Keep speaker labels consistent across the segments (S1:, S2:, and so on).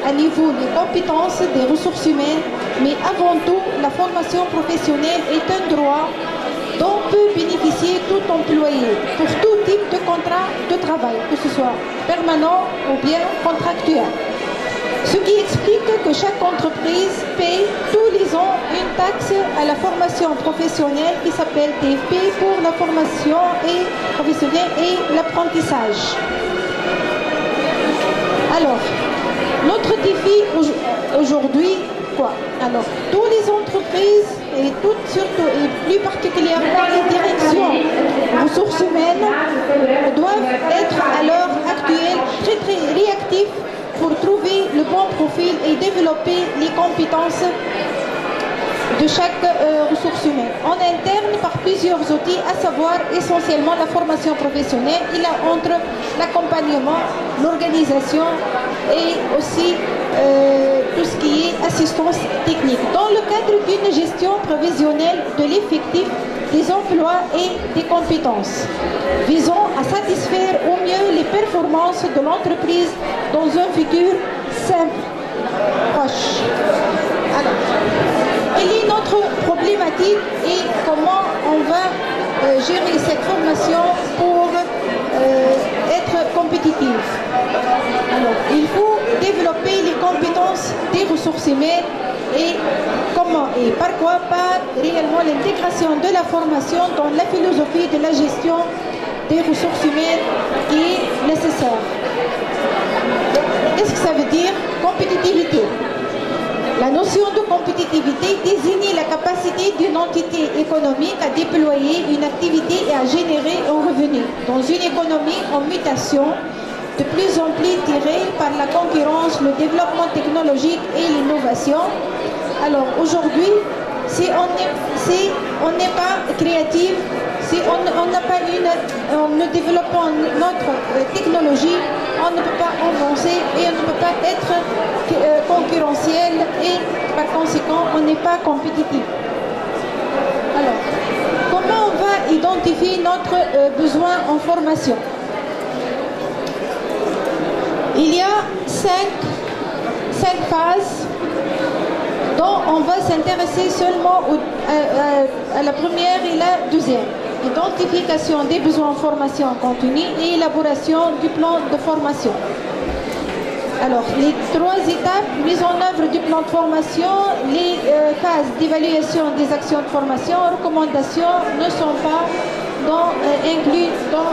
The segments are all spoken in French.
S1: à niveau les compétences des ressources humaines, mais avant tout, la formation professionnelle est un droit dont peut bénéficier tout employé pour tout type de contrat de travail, que ce soit permanent ou bien contractuel. Ce qui explique que chaque entreprise paye tous les ans une taxe à la formation professionnelle qui s'appelle TFP pour la formation professionnelle et l'apprentissage. Alors, notre défi aujourd'hui, quoi? Alors, toutes les entreprises et toutes, surtout et plus particulièrement les directions ressources humaines doivent être à l'heure actuelle très réactifs pour trouver le bon profil et développer les compétences de chaque ressource humaine. En interne, par plusieurs outils, à savoir essentiellement la formation professionnelle, il y a entre l'accompagnement, l'organisation et aussi tout ce qui est assistance technique. Dans le cadre d'une gestion prévisionnelle de l'effectif des emplois et des compétences, visant à satisfaire au mieux les performances de l'entreprise dans un futur simple, proche. Alors, quelle est notre problématique et comment on va gérer cette formation pour être compétitive? Alors, il faut développer les compétences des ressources humaines et comment et par quoi? Par réellement l'intégration de la formation dans la philosophie de la gestion des ressources humaines qui est nécessaire. Qu'est-ce que ça veut dire? Compétitivité. La notion de compétitivité désigne la capacité d'une entité économique à déployer une activité et à générer un revenu dans une économie en mutation, de plus en plus tirée par la concurrence, le développement technologique et l'innovation. Alors aujourd'hui, si on n'est pas créatif, si on ne développe pas notre technologie, on ne peut pas avancer et on ne peut pas être concurrentiel et par conséquent, on n'est pas compétitif. Alors, comment on va identifier notre besoin en formation? Il y a cinq phases dont on va s'intéresser seulement à la première et la deuxième. Identification des besoins en formation continue et élaboration du plan de formation. Alors, les trois étapes, mise en œuvre du plan de formation, les phases d'évaluation des actions de formation, recommandations ne sont pas inclus dans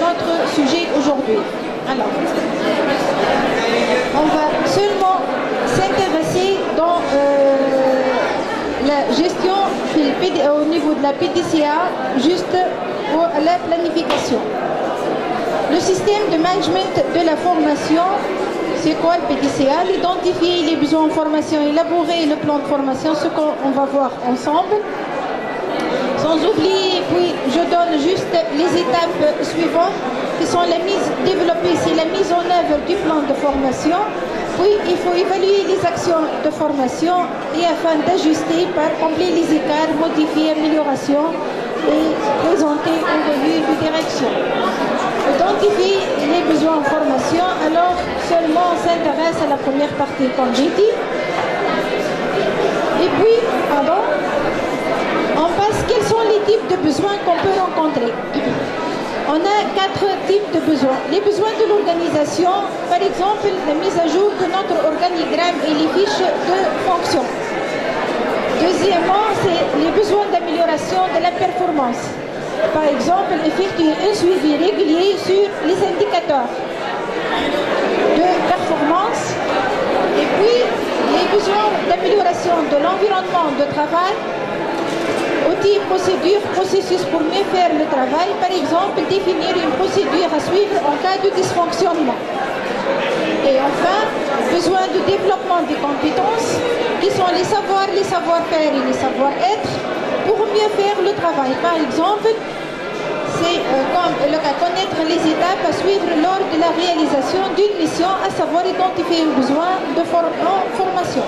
S1: notre sujet aujourd'hui. Alors, on va seulement s'intéresser dans la gestion au niveau de la PDCA, juste à la planification. Le système de management de la formation, c'est quoi le PDCA? Identifier les besoins en formation, élaborer le plan de formation, ce qu'on va voir ensemble. Sans oublier, puis je donne juste les étapes suivantes qui sont développer, c'est la mise en œuvre du plan de formation. Puis il faut évaluer les actions de formation et afin d'ajuster par combler les écarts, modifier, amélioration et présenter une revue de direction. Identifier les besoins en formation, alors seulement on s'intéresse à la première partie comme j'ai dit. Et puis, on passe quels sont les types de besoins qu'on peut rencontrer. On a 4 types de besoins. Les besoins de l'organisation, par exemple, la mise à jour de notre organigramme et les fiches de fonction. Deuxièmement, c'est les besoins d'amélioration de la performance. Par exemple, effectuer un suivi régulier sur les indicateurs de performance. Et puis, les besoins d'amélioration de l'environnement de travail. Outils, procédures, processus pour mieux faire le travail. Par exemple, définir une procédure à suivre en cas de dysfonctionnement. Et enfin, besoin de développement des compétences qui sont les savoirs, les savoir-faire et les savoir-être pour mieux faire le travail. Par exemple, c'est comme le cas connaître les étapes à suivre lors de la réalisation d'une mission, à savoir identifier un besoin de formation.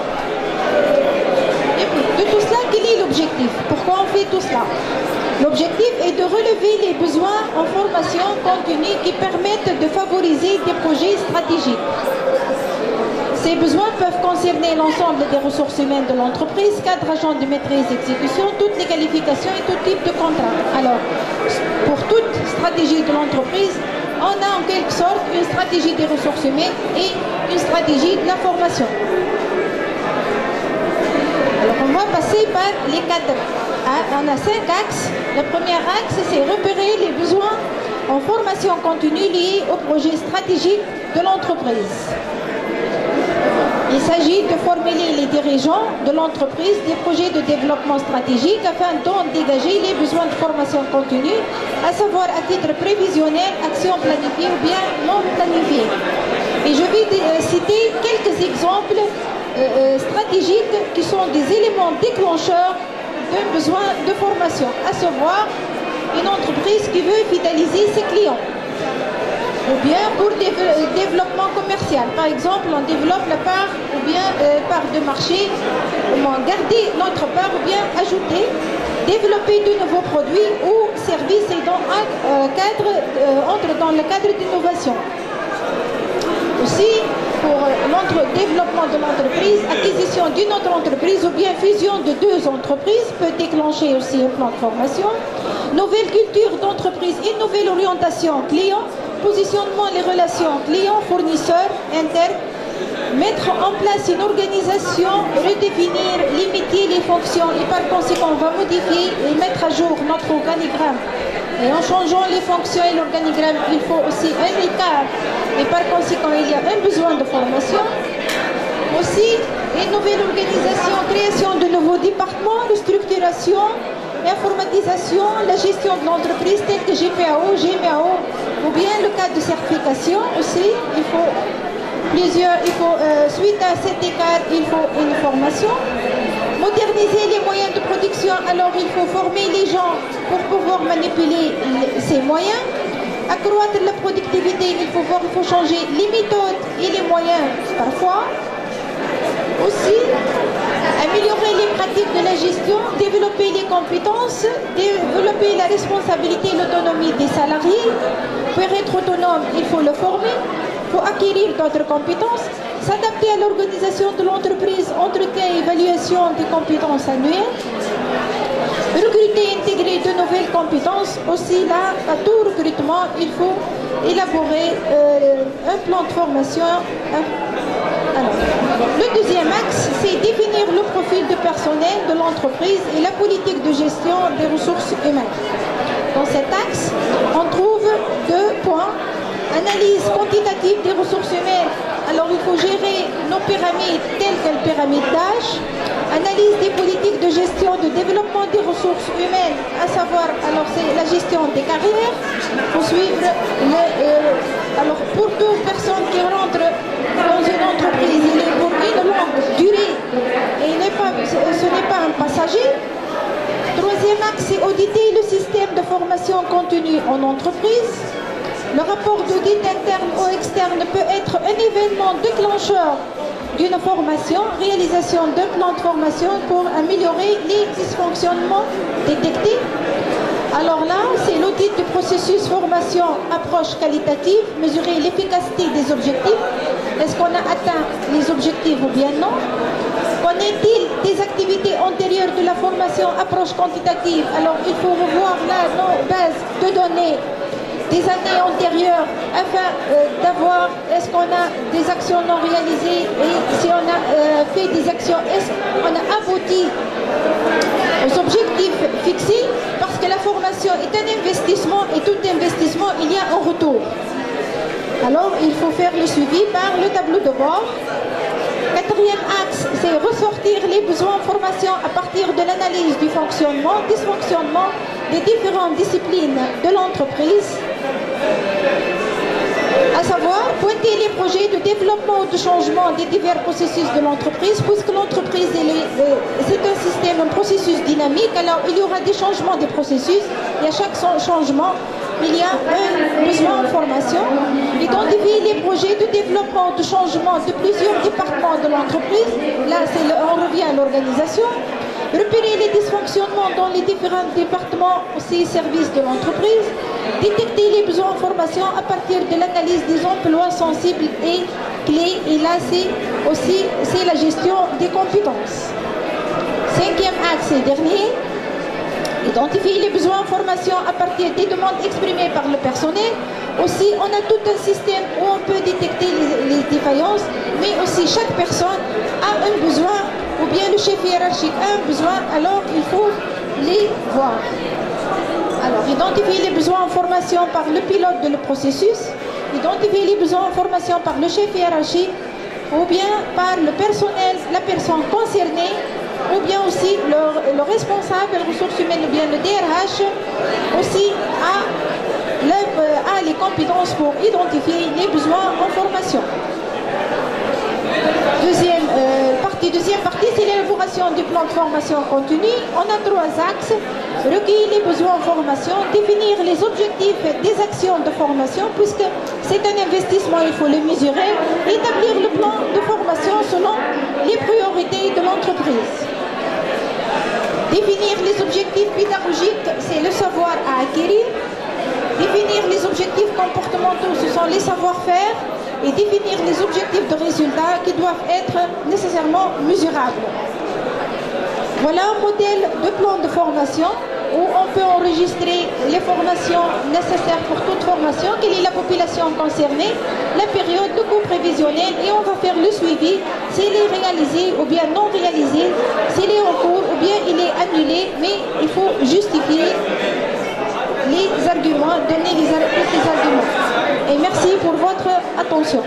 S1: Et puis, de tout cela, quel est l'objectif? Pourquoi on fait tout cela? L'objectif est de relever les besoins en formation continue qui permettent de favoriser des projets stratégiques. Ces besoins peuvent concerner l'ensemble des ressources humaines de l'entreprise, cadre, agent de maîtrise, exécution, toutes les qualifications et tout type de contrat. Alors, pour toute stratégie de l'entreprise, on a en quelque sorte une stratégie des ressources humaines et une stratégie de la formation. Alors, on va passer par les 4 on a 5 axes. Le premier axe, c'est repérer les besoins en formation continue liés au projet stratégique de l'entreprise. Il s'agit de formuler les dirigeants de l'entreprise des projets de développement stratégique afin d'en dégager les besoins de formation continue, à savoir à titre prévisionnel, action planifiée ou bien non planifiée. Et je vais citer quelques exemples stratégiques qui sont des éléments déclencheurs d'un besoin de formation, à savoir une entreprise qui veut fidéliser ses clients. Ou bien pour développement commercial. Par exemple, on développe la part ou bien part de marché, garder notre part ou bien ajouter, développer de nouveaux produits ou services et dans un cadre, entre dans le cadre d'innovation. Aussi, pour développement de l'entreprise, acquisition d'une autre entreprise ou bien fusion de 2 entreprises peut déclencher aussi un plan de formation. Nouvelle culture d'entreprise et nouvelle orientation client. Positionnement les relations clients-fournisseurs internes, mettre en place une organisation, redéfinir, limiter les fonctions et par conséquent on va modifier et mettre à jour notre organigramme. Et en changeant les fonctions et l'organigramme, il faut aussi un écart et par conséquent il y a un besoin de formation. Aussi, une nouvelle organisation, création de nouveaux départements, restructuration, informatisation, la gestion de l'entreprise telle que GPAO, GMAO, ou bien le cas de certification aussi, suite à cet écart, il faut une formation. Moderniser les moyens de production, alors il faut former les gens pour pouvoir manipuler ces moyens. Accroître la productivité, il faut changer les méthodes et les moyens parfois. Aussi, améliorer les pratiques de la gestion, développer les compétences, développer la responsabilité et l'autonomie des salariés. Pour être autonome, il faut le former, il faut acquérir d'autres compétences, s'adapter à l'organisation de l'entreprise, entretien et évaluation des compétences annuelles. Recruter et intégrer de nouvelles compétences. Aussi là, à tout recrutement, il faut élaborer un plan de formation. Alors, le deuxième axe, c'est définir le profil de personnel de l'entreprise et la politique de gestion des ressources humaines. Dans cet axe, on trouve 2 points. Analyse quantitative des ressources humaines. Alors, il faut gérer nos pyramides telles que la pyramide d'âge. Analyse des politiques de gestion de développement des ressources humaines, à savoir, alors c'est la gestion des carrières. Il faut suivre alors, pour toute personne qui rentre dans une entreprise, il est pour une longue durée et ce n'est pas un passager. Troisième axe, c'est auditer le système de formation continue en entreprise. Le rapport d'audit interne ou externe peut être un événement déclencheur d'une formation, réalisation d'un plan de formation pour améliorer les dysfonctionnements détectés. Alors là, c'est l'audit du processus formation, approche qualitative, mesurer l'efficacité des objectifs. Est-ce qu'on a atteint les objectifs ou bien non? Qu'en est-il des activités antérieures de la formation, approche quantitative? Alors, il faut revoir là nos bases de données des années antérieures afin d'avoir est-ce qu'on a des actions non réalisées et si on a fait des actions, est-ce qu'on a abouti aux objectifs fixés, parce que la formation est un investissement et tout investissement, il y a un retour. Alors, il faut faire le suivi par le tableau de bord. Quatrième axe, c'est ressortir les besoins en formation à partir de l'analyse du fonctionnement, dysfonctionnement des différentes disciplines de l'entreprise. À savoir, pointer les projets de développement ou de changement des divers processus de l'entreprise, puisque l'entreprise, c'est un système, un processus dynamique, alors il y aura des changements des processus, et à chaque changement, il y a un besoin en formation. Identifier les projets de développement ou de changement de plusieurs départements de l'entreprise, là on revient à l'organisation. Repérer les dysfonctionnements dans les différents départements et services de l'entreprise. Détecter les besoins en formation à partir de l'analyse des emplois sensibles et clé. Et là, c'est la gestion des compétences. Cinquième axe et dernier, identifier les besoins en formation à partir des demandes exprimées par le personnel. Aussi, on a tout un système où on peut détecter les défaillances, mais aussi chaque personne a un besoin, ou bien le chef hiérarchique a un besoin, alors il faut les voir. Alors, identifier les besoins en formation par le pilote de le processus, identifier les besoins en formation par le chef hiérarchique, ou bien par le personnel, la personne concernée, ou bien aussi le responsable des ressources humaines, ou bien le DRH, aussi a les compétences pour identifier les besoins en formation. Deuxième partie, c'est l'élaboration du plan de formation continue. On a 3 axes. Recueillir les besoins en formation, définir les objectifs des actions de formation, puisque c'est un investissement, il faut le mesurer, établir le plan de formation selon les priorités de l'entreprise. Définir les objectifs pédagogiques, c'est le savoir à acquérir. Définir les objectifs comportementaux, ce sont les savoir-faire. Et définir les objectifs de résultats qui doivent être nécessairement mesurables. Voilà un modèle de plan de formation où on peut enregistrer les formations nécessaires pour toute formation, quelle est la population concernée, la période de coût prévisionnel, et on va faire le suivi, s'il est réalisé ou bien non réalisé, s'il est en cours ou bien il est annulé, mais il faut justifier les arguments, donner tous les arguments. Et merci pour votre attention.